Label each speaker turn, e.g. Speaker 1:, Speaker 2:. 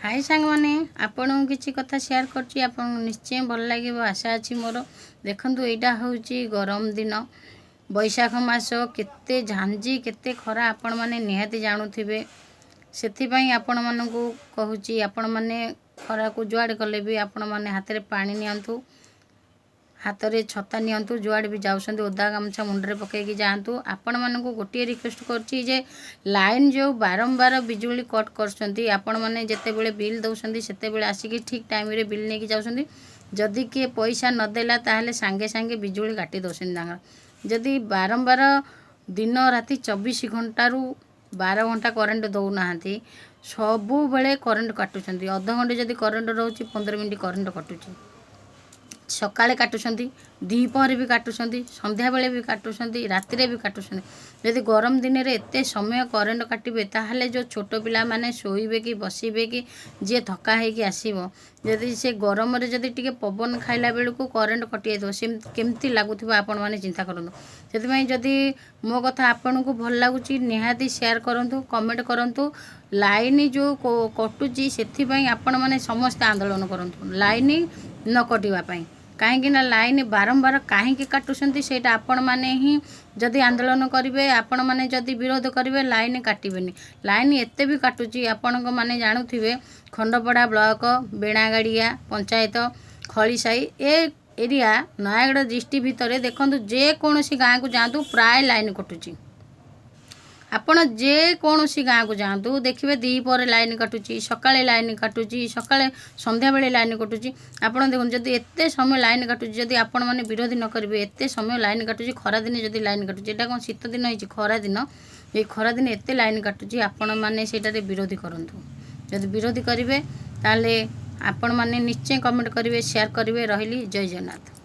Speaker 1: हाय सांग माने आपण किसी कथा शेयर करची आपण निश्चय भल लगे आशा अच्छी मोर देखंतु एटा होची गरम दिन बैशाख मास केते झांझी केते खरा आपण माने निहाती जानुथिबे सेथिपई आपण मानकू कहूची आपण माने खरा को जुआड कले भी आपण माने हाथ रे पानी नियंतु हाथ रे छता नियंतु जुआड भी जाउछंती ओदा गामछा मुंडरे पकैकी जातु आपण मानकू गोटे रिक्वेस्ट करची जे लाइन जो बारंबार बिजुली कट करछंती आपण माने जेते बेले बिल दउछंती सेते बेले आसीकी ठीक टाइम रे बिल नेकी जाउछंती जदि के पैसा न देला ताहले सांगे सांगे बिजुली काटी दउछंती तांगर जदि बारंबार दिन राति 24 घंटा रु 12 घंटा करेंट दउ नाहंती सबु बेले करेंट काटुछंती आधा घंटे जदि करेंट रहउची 15 मिनिट करेंट कटुची सकाळे काटुछंती दीपहर भी काटुछंती संध्या बेले भी काटुछंती राति रे भी काटुछंती यदि गरम दिन रे एते समय करेंट काटिबे ताहले जो छोट पिला माने सोइबे कि बसिबे कि जे थका है कि आसीबो यदि से गरम रे जदि टिके पवन खाइला बेलको करेंट कटि जातो से केमती लागुथिबो आपण माने चिंता करंतु सेति जदि मो कथा आपन को भल लागुची निहाती शेयर करंतु कमेंट करंतु लाइन जो कटुची सेति आपण माने समस्त आंदोलन करंतु लाइन न कटिवा पई कहीं लाइन बारंबार कहीं काटुंट से आपण मैंने ही जदि आंदोलन करेंगे आपण मैंने जदि विरोध करेंगे लाइन काटबेनि लाइन एते भी काटुची आपण मैंने जानूथे खंडपड़ा ब्लॉक बेणागाड़िया पंचायत खलीसाई ए एरिया नयागढ़ डिस्ट्रिक्ट भितर देखो जेकोसी गाँव को जातु प्राय लाइन कटुची आपण जे कौनसी गाँव को जातु देखिए दीपर लाइन काटुची सकाळे लाइन काटुची सकाळे संध्या बेले लाइन काटुची आपण देखो जदि एते समय लाइन काटुची जदि आपण माने विरोधी न करिवे एते समय लाइन काटुची खरा दिन जदि लाइन काटुची एटा कोन शीत दिन होईची खरा दिन ए खरा दिन एते लाइन काटुची आपण माने सेटारे विरोधी करंतु जदि विरोधी करिवे ताले आपण माने निश्चय कमेंट करिवे शेयर करिवे रहिली जय जगन्नाथ।